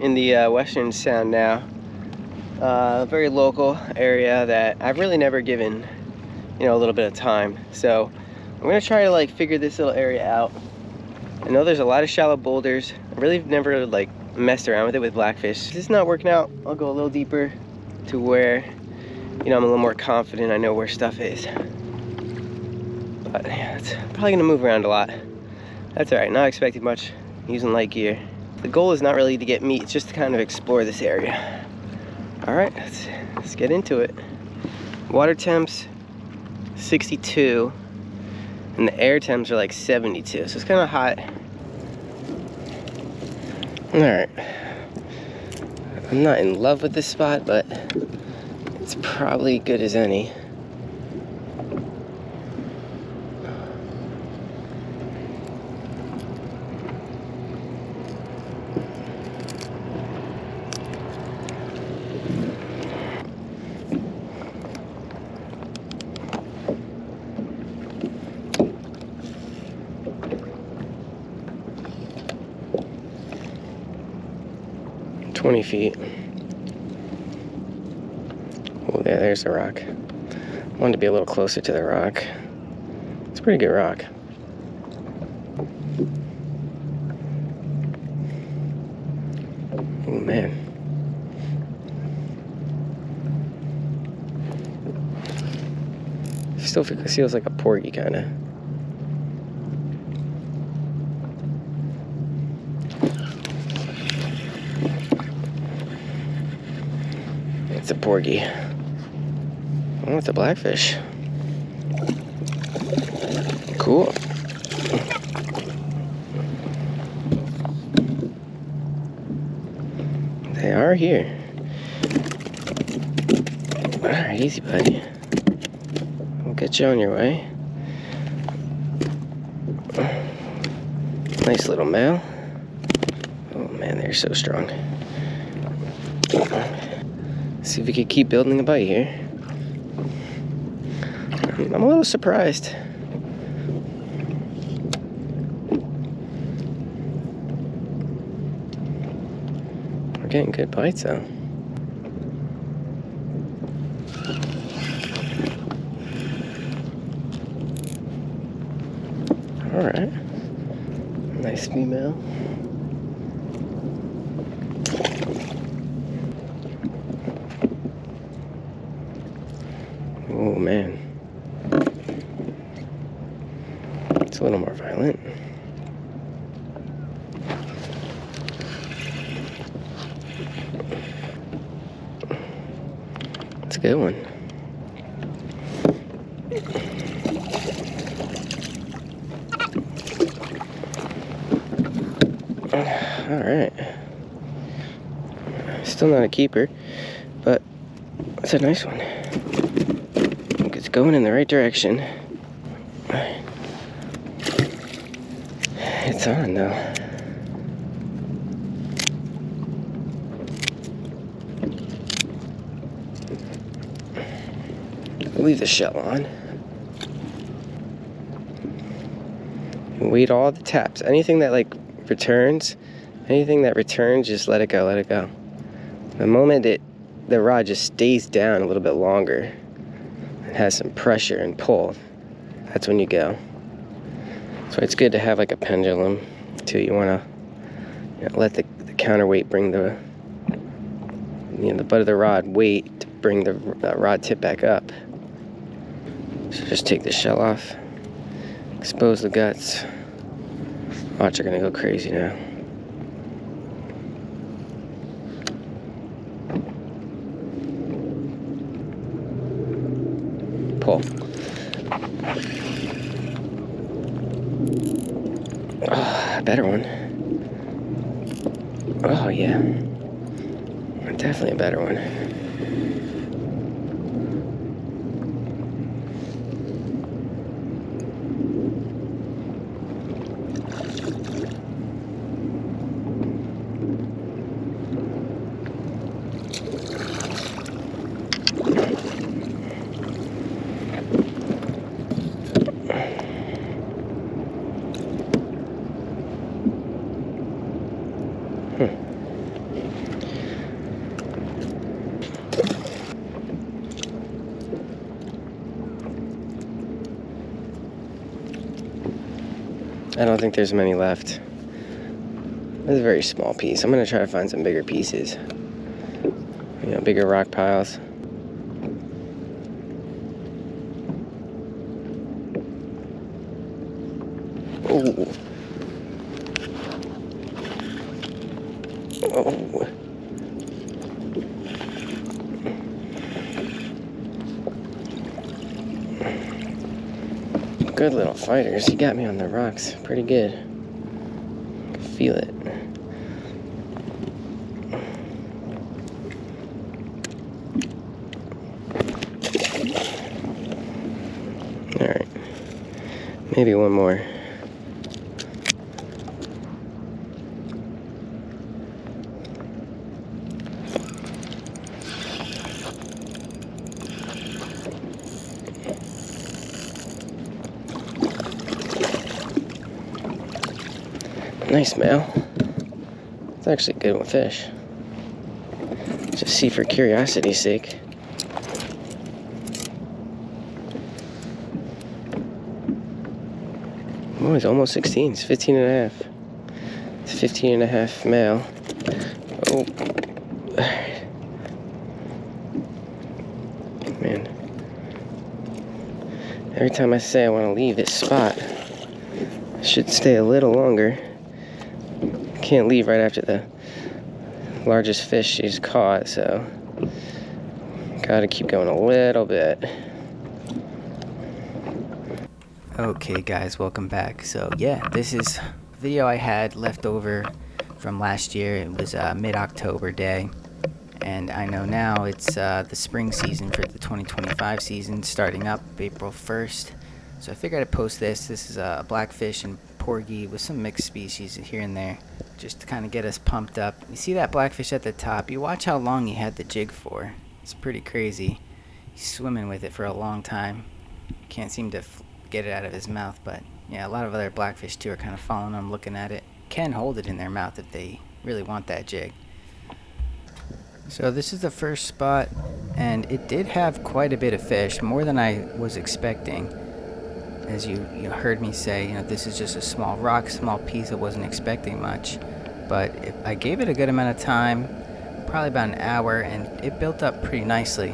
in the Western Sound now. Very local area that I've really never given, you know, a little bit of time. So I'm gonna try to like figure this little area out. I know there's a lot of shallow boulders. I really never like messed around with it with Blackfish. If this is not working out, I'll go a little deeper to where, you know, I'm a little more confident. I know where stuff is. But yeah, it's probably gonna move around a lot. That's all right, not expecting much using light gear. The goal is not really to get meat, it's just to kind of explore this area. All right, let's get into it. Water temps, 62, and the air temps are like 72, so it's kind of hot. All right, I'm not in love with this spot, but it's probably good as any. $20 feet. Oh, there's the rock. I wanted to be a little closer to the rock. It's a pretty good rock. Oh man. Still feels like a porgy kind of. It's a porgy. Oh, it's a blackfish. Cool. They are here. Alright, easy buddy. We'll get you on your way. Nice little male. Oh man, they're so strong. See if we could keep building a bite here. I'm a little surprised. We're getting good bites though. All right, nice female. Oh man, it's a little more violent. It's a good one. All right, still not a keeper, but it's a nice one. It's going in the right direction. It's on though. Leave the shell on. Wait all the taps. Anything that like returns, just let it go, let it go. The moment the rod just stays down a little bit longer, it has some pressure and pull, that's when you go. So it's good to have like a pendulum too. You want to let the counterweight bring the the butt of the rod weight to bring the rod tip back up. So just take the shell off, expose the guts. Watch, are gonna go crazy now. Pull. Oh, a better one. Oh yeah, definitely a better one. I don't think there's many left. That's a very small piece. I'm gonna try to find some bigger pieces. You know, bigger rock piles. Oh. Oh. Good little fighters. He got me on the rocks pretty good. I can feel it. Alright. Maybe one more. Nice male. It's actually a good one fish. Just see for curiosity's sake. Oh, it's almost 16. It's 15 and a half. It's 15 and a half male. Oh. Man. Every time I say I want to leave this spot, I should stay a little longer. Can't leave right after the largest fish she's caught, so gotta keep going a little bit. Okay guys, welcome back. So yeah, this is a video I had left over from last year. It was a mid-October day, and I know now it's the spring season for the 2025 season starting up April 1st. So I figured I'd post this. This is a blackfish and porgy with some mixed species here and there, just to kind of get us pumped up. You see that blackfish at the top? You watch how long he had the jig for. It's pretty crazy. He's swimming with it for a long time. Can't seem to get it out of his mouth, but yeah, a lot of other blackfish too are kind of following him, looking at it. Can hold it in their mouth if they really want that jig. So this is the first spot, and it did have quite a bit of fish, more than I was expecting. As you heard me say, this is just a small rock, small piece. I wasn't expecting much, but I gave it a good amount of time, probably about an hour, and it built up pretty nicely.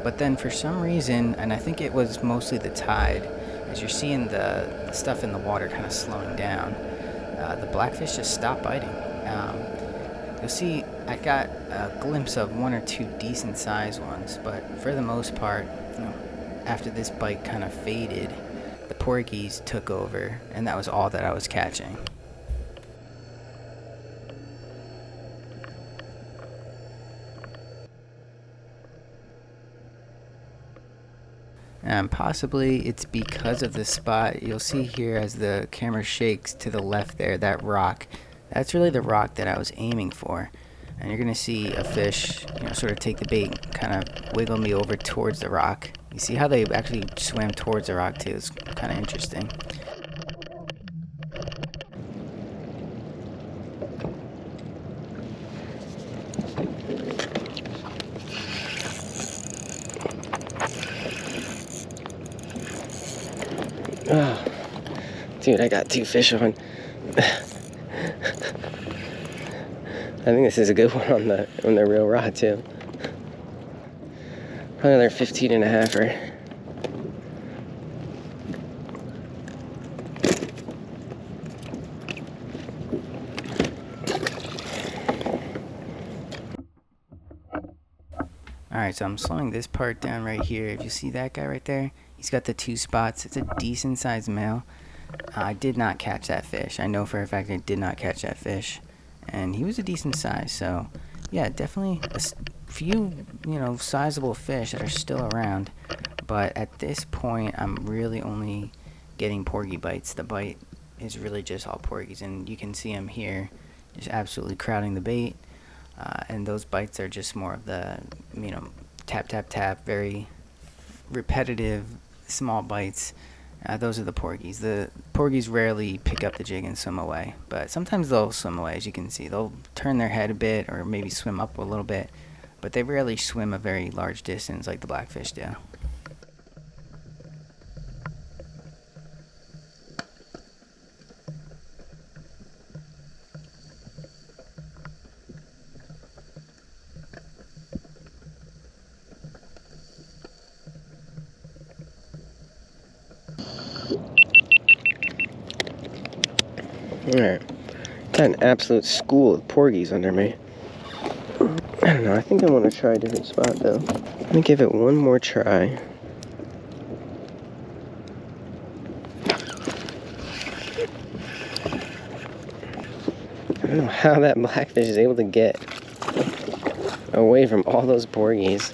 But then for some reason, and I think it was mostly the tide, as you're seeing the stuff in the water kind of slowing down, the blackfish just stopped biting. You'll see I got a glimpse of one or two decent sized ones, but for the most part, after this bite kind of faded, the porgies took over, and that was all that I was catching. And possibly it's because of the spot. You'll see here as the camera shakes to the left there, that rock. That's really the rock that I was aiming for. And you're going to see a fish, sort of take the bait, kind of wiggle me over towards the rock. You see how they actually swam towards the rock too. It's kind of interesting. Oh, dude, I got two fish on. I think this is a good one on the real rod too. Probably another 15 and a halfer. Alright, so I'm slowing this part down right here. If you see that guy right there, he's got the two spots. It's a decent sized male. I did not catch that fish. I know for a fact I did not catch that fish. And he was a decent size, so yeah, definitely a few, sizable fish that are still around. But at this point, I'm really only getting porgy bites. The bite is really just all porgies, and you can see him here just absolutely crowding the bait. And those bites are just more of the, tap, tap, tap, very repetitive, small bites. Those are the porgies. The porgies rarely pick up the jig and swim away, but sometimes they'll swim away, as you can see. They'll turn their head a bit or maybe swim up a little bit, but they rarely swim a very large distance like the blackfish do. Alright. Got an absolute school of porgies under me. I don't know, I think I want to try a different spot though. Let me give it one more try. I don't know how that blackfish is able to get away from all those porgies.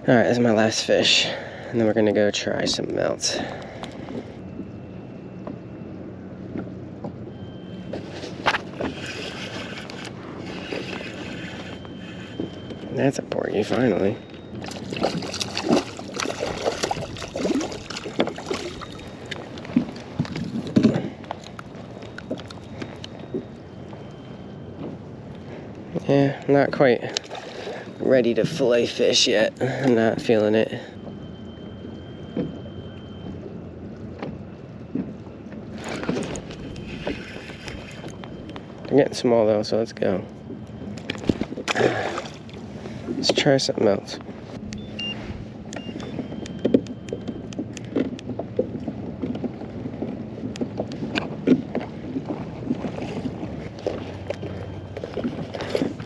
Alright, this is my last fish. And then we're gonna go try something else. That's a porgy, finally. Yeah, not quite ready to fillet fish yet. I'm not feeling it. They're getting small though, so let's go. Let's try something else.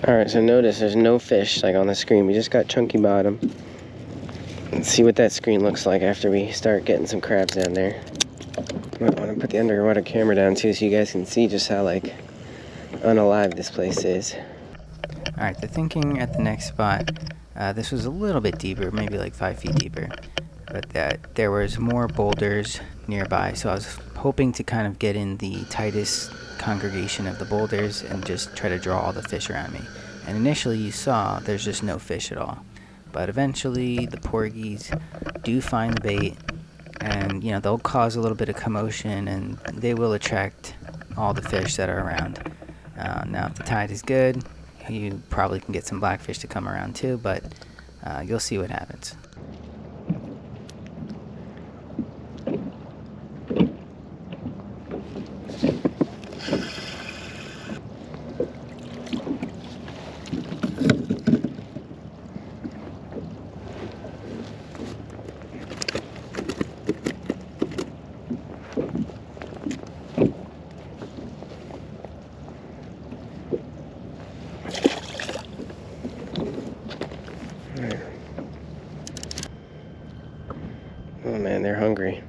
Alright, so notice there's no fish like on the screen. We just got chunky bottom. Let's see what that screen looks like after we start getting some crabs down there. Might want to put the underwater camera down too so you guys can see just how like unalive this place is. Alright, the thinking at the next spot, this was a little bit deeper, maybe like 5 feet deeper, but there was more boulders nearby, so I was hoping to kind of get in the tightest congregation of the boulders and just try to draw all the fish around me. And initially you saw there's just no fish at all, but eventually the porgies do find the bait, and you know, they'll cause a little bit of commotion and they will attract all the fish that are around. Now if the tide is good, you probably can get some blackfish to come around too, but you'll see what happens. Oh man, they're hungry.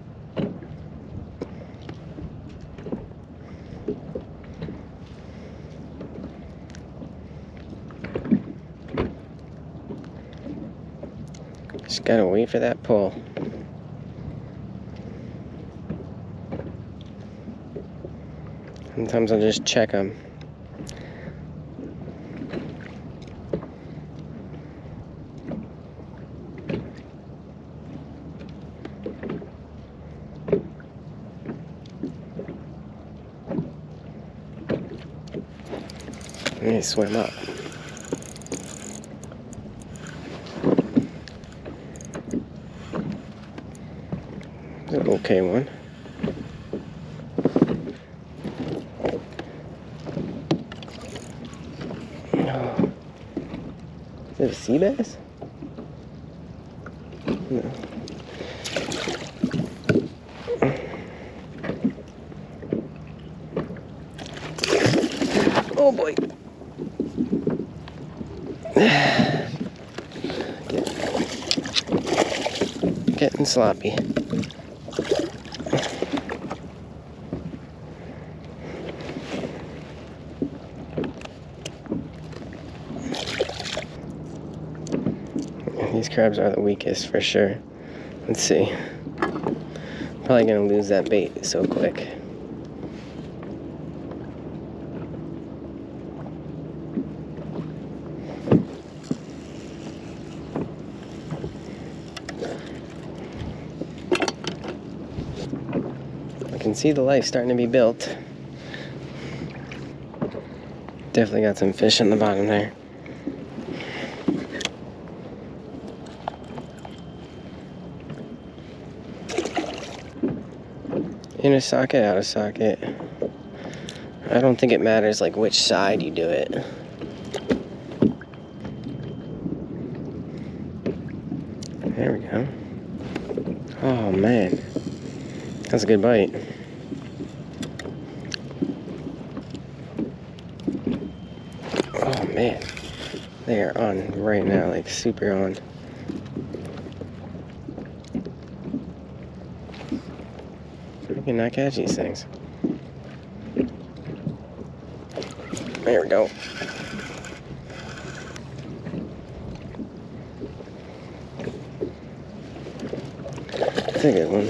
Just gotta wait for that pull. Sometimes I'll just check them. And they swim up. It's an okay one. Oh. Is it a sea bass? No. Oh boy. Getting sloppy. These crabs are the weakest for sure. Let's see. Probably gonna lose that bait so quick. I can see the life starting to be built. Definitely got some fish on the bottom there. In a socket, out of socket. I don't think it matters like which side you do it. Oh man, that's a good bite. Oh man, they are on right now, like super on. I cannot catch these things. There we go. That's a good one.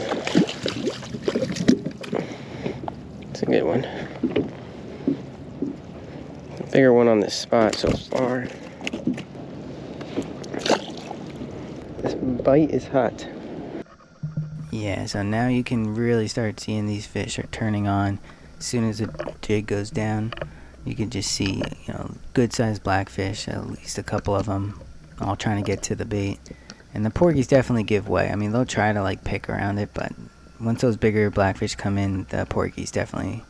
It's a good one. Bigger one on this spot so far. This bite is hot. Yeah, so now you can really start seeing these fish are turning on. As soon as the jig goes down, you can just see, good sized blackfish, at least a couple of them, all trying to get to the bait. And the porgies definitely give way. I mean, they'll try to like pick around it, but once those bigger blackfish come in, the porgies definitely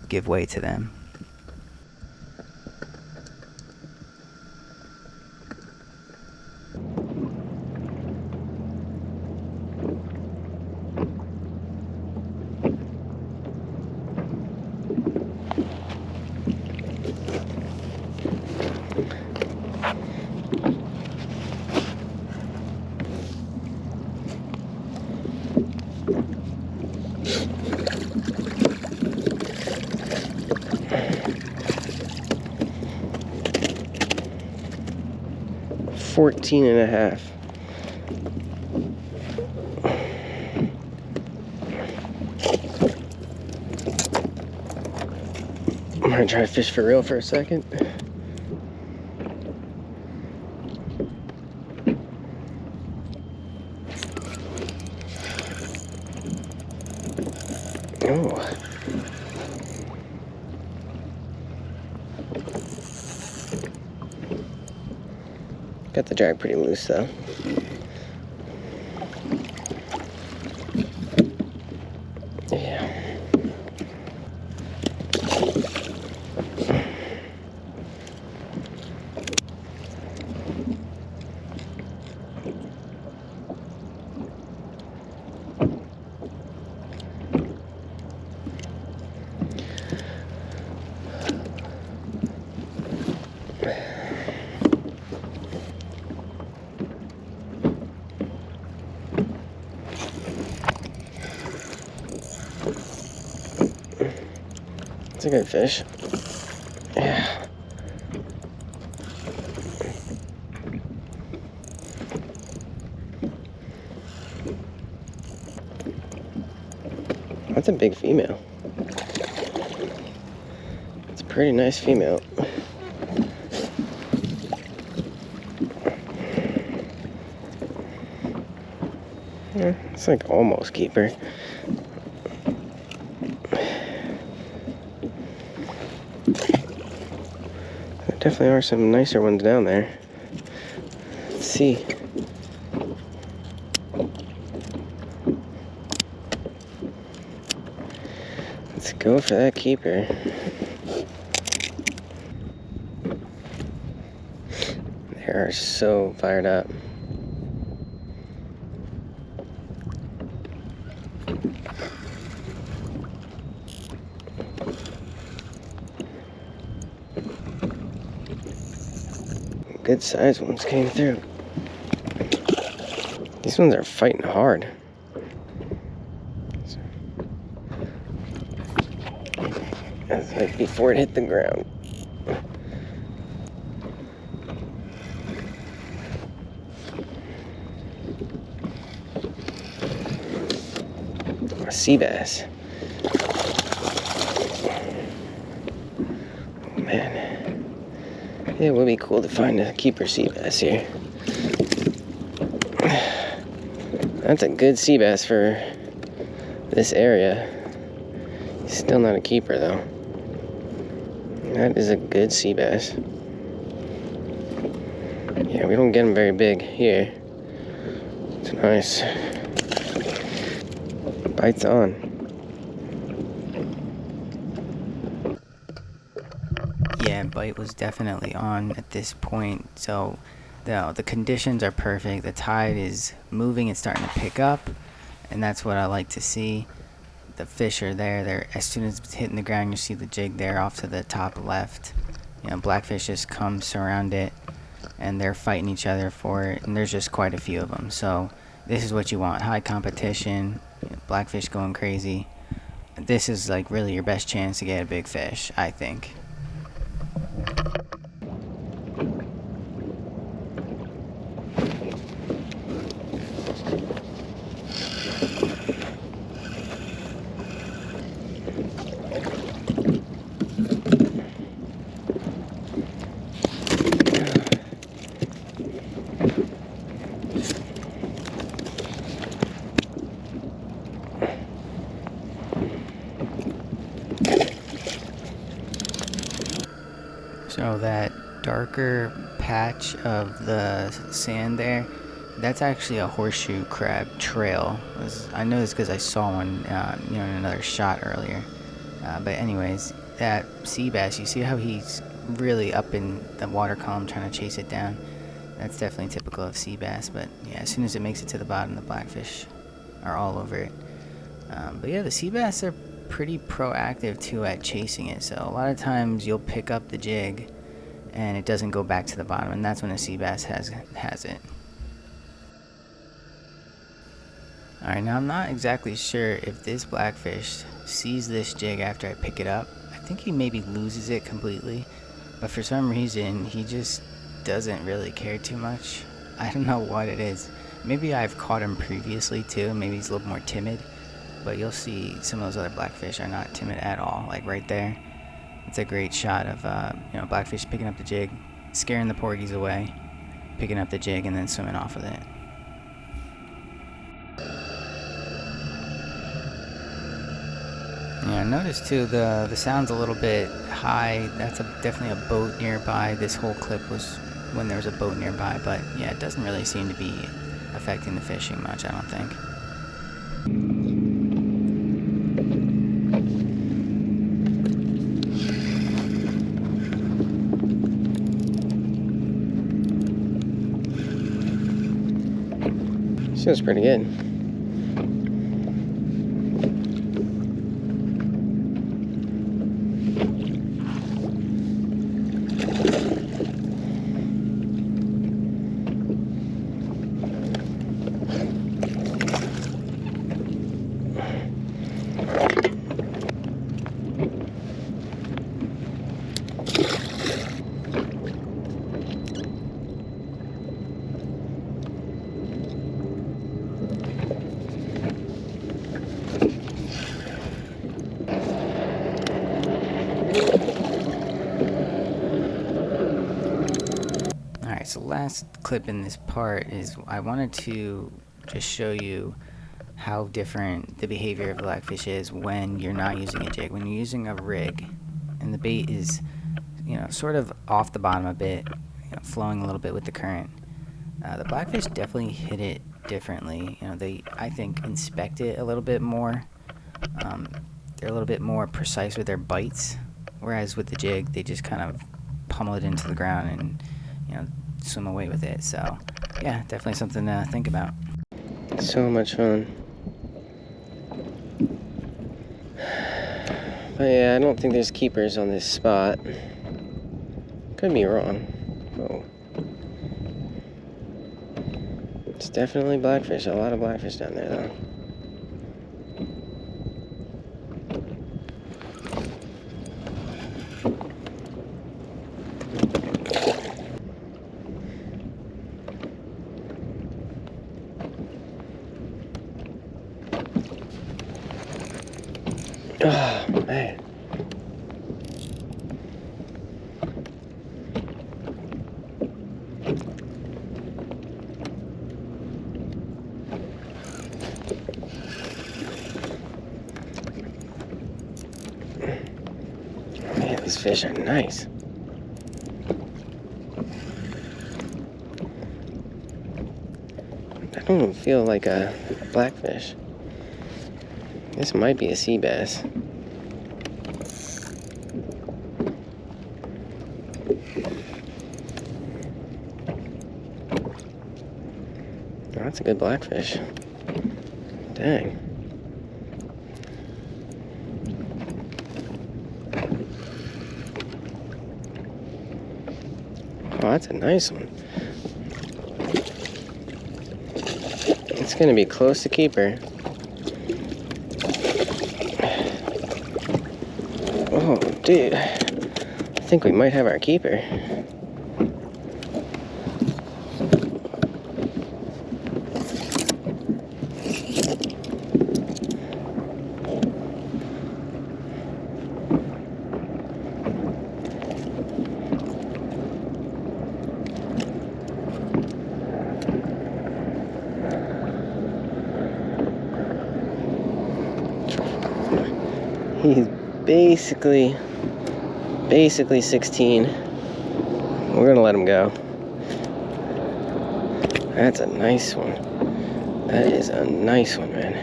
give way to them. $14 and a half. I'm gonna try to fish for real for a second. Oh. Got the drag pretty loose though. Yeah. It's a good fish. Yeah. That's a big female. It's a pretty nice female. Yeah, it's like almost keeper. There definitely are some nicer ones down there. Let's see. Let's go for that keeper. They are so fired up. Good sized ones came through. These ones are fighting hard. That's like before it hit the ground. A sea bass. Oh man. It would be cool to find a keeper sea bass here. That's a good sea bass for this area. Still not a keeper though. That is a good sea bass. Yeah, we don't get them very big here. It's nice. Bites on. Yeah, bite was definitely on at this point. So the conditions are perfect. The tide is moving, it's starting to pick up, and that's what I like to see. The fish are there. They're, as soon as it's hitting the ground, you see the jig there off to the top left. You know, blackfish just come surround it, and they're fighting each other for it, and there's just quite a few of them. So this is what you want: high competition, you know, blackfish going crazy. This is like really your best chance to get a big fish, I think. So that darker patch of the sand there, that's actually a horseshoe crab trail. I know this because I saw one, in another shot earlier. But anyways, that sea bass, you see how he's really up in the water column trying to chase it down? That's definitely typical of sea bass. But yeah, as soon as it makes it to the bottom, the blackfish are all over it. But yeah, the sea bass are pretty proactive too at chasing it. So a lot of times you'll pick up the jig and it doesn't go back to the bottom, and that's when the sea bass has it. Alright, now I'm not exactly sure if this blackfish sees this jig after I pick it up. I think he maybe loses it completely, but for some reason he just doesn't really care too much. I don't know what it is. Maybe I've caught him previously too, maybe he's a little more timid, but you'll see some of those other blackfish are not timid at all. Like right there, it's a great shot of blackfish picking up the jig, scaring the porgies away, picking up the jig, and then swimming off with it. Yeah, notice too the sound's a little bit high. That's definitely a boat nearby. This whole clip was when there was a boat nearby, but yeah, it doesn't really seem to be affecting the fishing much, I don't think. Feels pretty good. So last clip in this part is I wanted to just show you how different the behavior of a blackfish is when you're not using a jig. When you're using a rig and the bait is, sort of off the bottom a bit, flowing a little bit with the current, the blackfish definitely hit it differently. They, I think, inspect it a little bit more. They're a little bit more precise with their bites, whereas with the jig, they just kind of pummel it into the ground and, swim away with it. So yeah, definitely something to think about. So much fun. But yeah, I don't think there's keepers on this spot. Could be wrong. Oh. It's definitely blackfish. A lot of blackfish down there though. Oh, man. Man, these fish are nice. I don't even feel like a blackfish. This might be a sea bass. Oh, that's a good blackfish. Dang. Oh, that's a nice one. It's gonna be close to keeper. Oh, dude. I think we might have our keeper. He's basically 16. We're gonna let him go. That's a nice one. That is a nice one, man.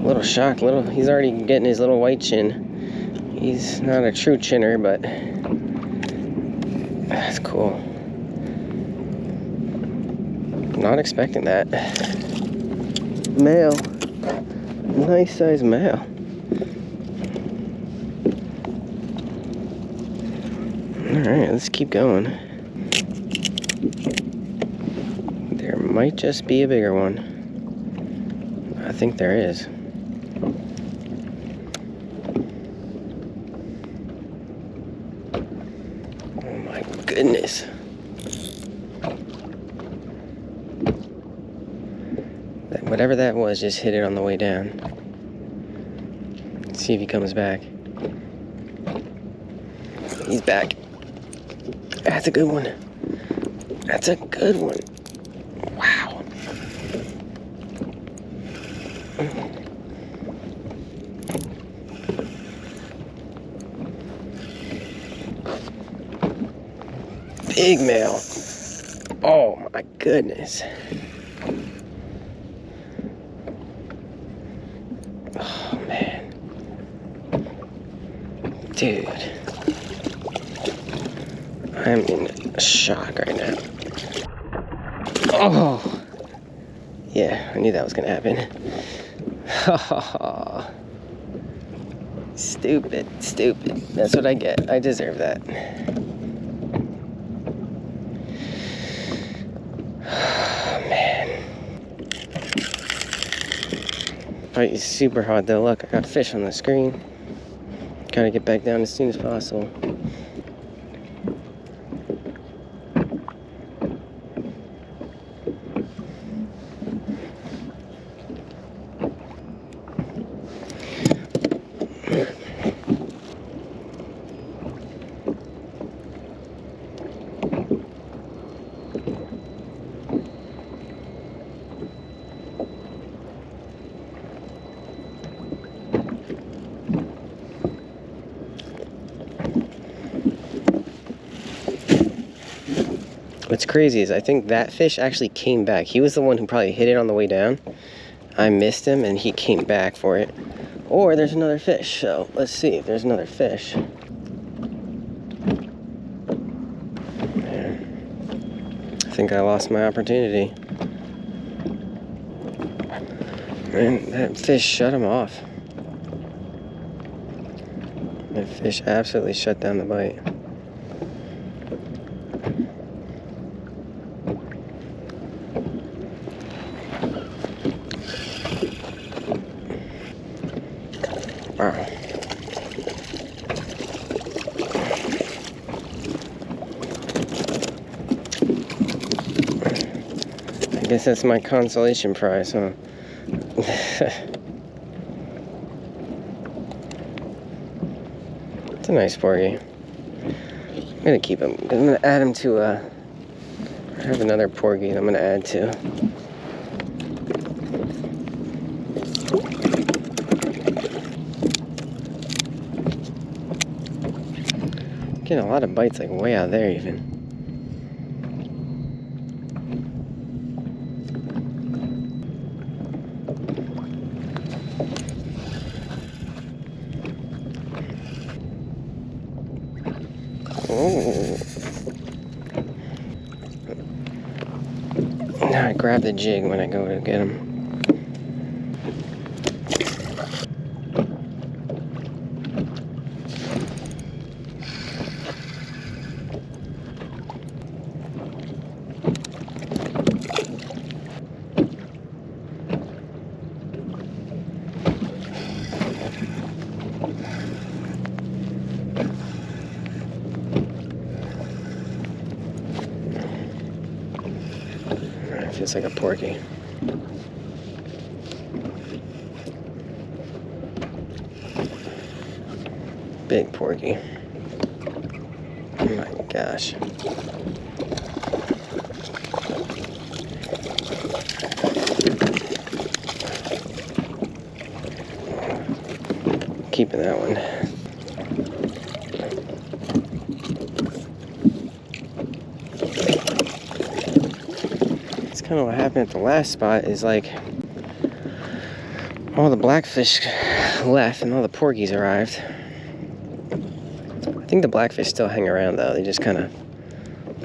A little shocked, he's already getting his little white chin. He's not a true chinner, but that's cool. Not expecting that. Male. Nice size male. Alright, let's keep going. There might just be a bigger one. I think there is. Oh my goodness. Whatever that was just hit it on the way down. Let's see if he comes back. He's back. That's a good one. That's a good one. Wow. Big male. Oh my goodness. Oh man. Dude. I'm in shock right now. Oh! Yeah, I knew that was gonna happen. Stupid. That's what I get. I deserve that. Oh, man. Fight is super hot though. Look, I got fish on the screen. Gotta get back down as soon as possible. What's crazy is I think that fish actually came back. He was the one who probably hit it on the way down. I missed him and he came back for it. Or there's another fish, so let's see if there's another fish. Man, I think I lost my opportunity. Man, that fish shut him off. That fish absolutely shut down the bite. Wow. I guess that's my consolation prize, huh? It's a nice porgy. I'm gonna keep him. I'm gonna add him to I have another porgy that I'm gonna add to. Getting a lot of bites like way out there even. Oh. Now I grab the jig when I go to get him. Looks like a porgy. Big porgy. Oh my gosh. Keeping that one. It's kind of what happened at the last spot, is like all the blackfish left and all the porgies arrived. I think the blackfish still hang around though. They just kind of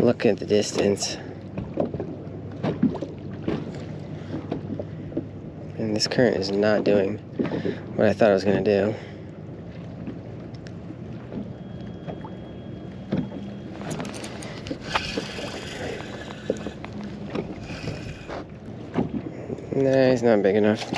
look at the distance. And this current is not doing what I thought it was going to do. Nah, he's not big enough.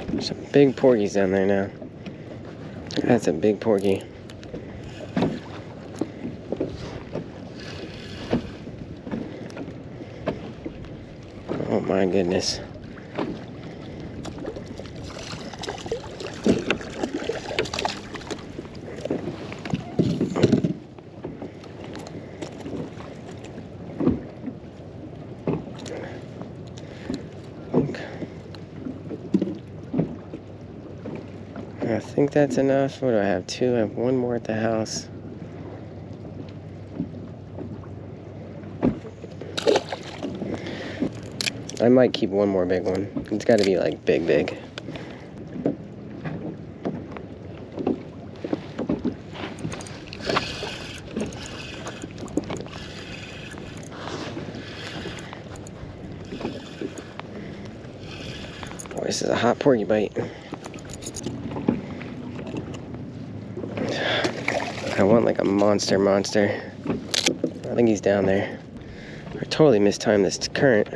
There's some big porgies down there now. That's a big porgy. Oh my goodness. I think that's enough. What do I have? Two? I have one more at the house. I might keep one more big one. It's got to be like big. Boy, this is a hot porgy bite. I want like a monster. I think he's down there. I totally mistimed this current.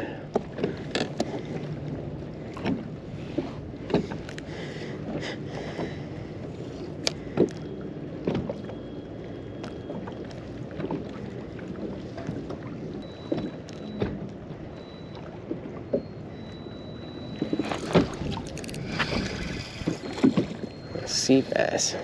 Sea bass.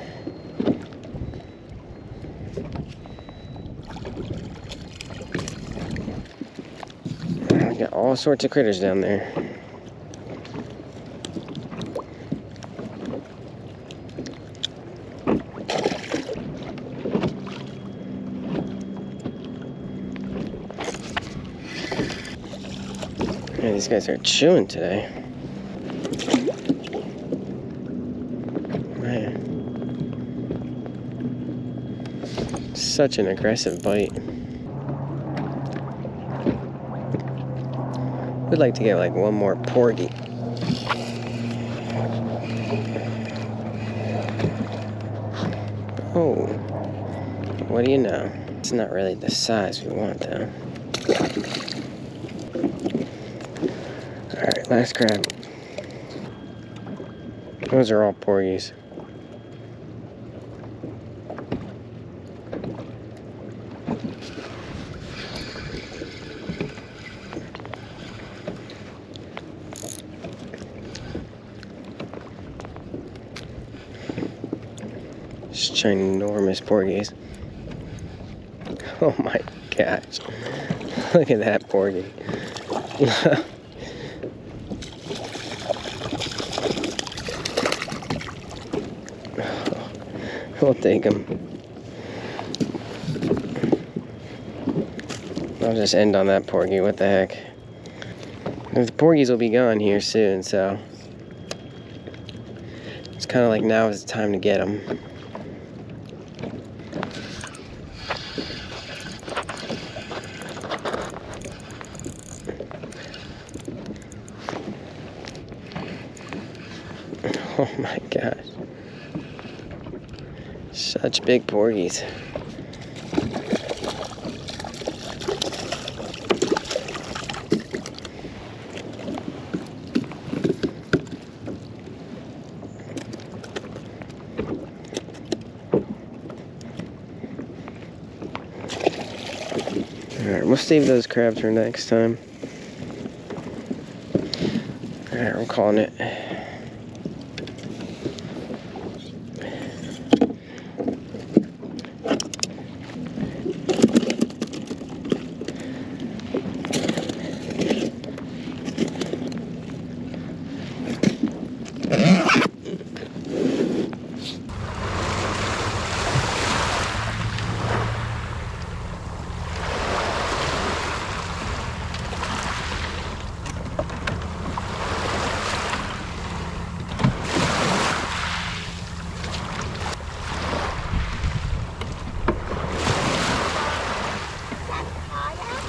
We got all sorts of critters down there. Yeah, these guys are chewing today. Man. Such an aggressive bite. We'd like to get like one more porgy. Oh, what do you know? It's not really the size we want though. Alright, last crab. Those are all porgies. Just ginormous porgies. Oh my gosh. Look at that porgy. We'll take them. I'll just end on that porgy. What the heck? The porgies will be gone here soon, so it's kind of like now is the time to get them. Oh my gosh. Such big porgies. Alright, we'll save those crabs for next time. Alright, I'm calling it.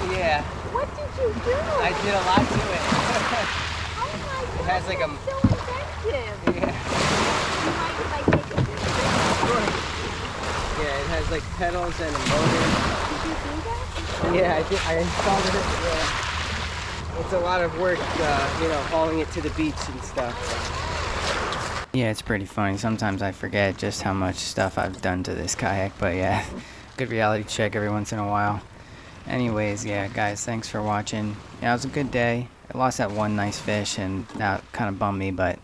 Yeah. What did you do? I did a lot to it. Oh my god, It has like a... so inventive. Yeah. You might like take a picture. Yeah, it has like pedals and a motor. Did you do that? Yeah, I did. I installed it. Yeah. It's a lot of work, you know, hauling it to the beach and stuff. Yeah, it's pretty funny. Sometimes I forget just how much stuff I've done to this kayak, but yeah, good reality check every once in a while. Anyways, yeah, guys, thanks for watching. Yeah, it was a good day. I lost that one nice fish, and that kind of bummed me, but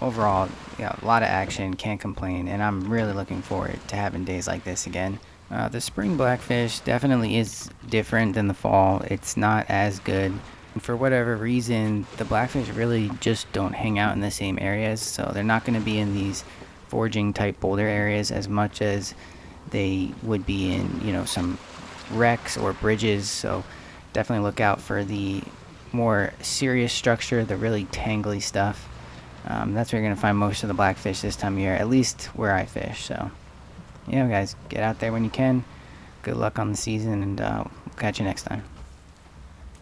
overall, yeah, a lot of action, can't complain, and I'm really looking forward to having days like this again. The spring blackfish definitely is different than the fall. It's not as good. For whatever reason, the blackfish really just don't hang out in the same areas, so they're not going to be in these foraging type boulder areas as much as they would be in, you know, some wrecks or bridges. So definitely look out for the more serious structure, the really tangly stuff. That's where you're going to find most of the blackfish this time of year, at least where I fish. So yeah, guys, get out there when you can. Good luck on the season, and we'll catch you next time.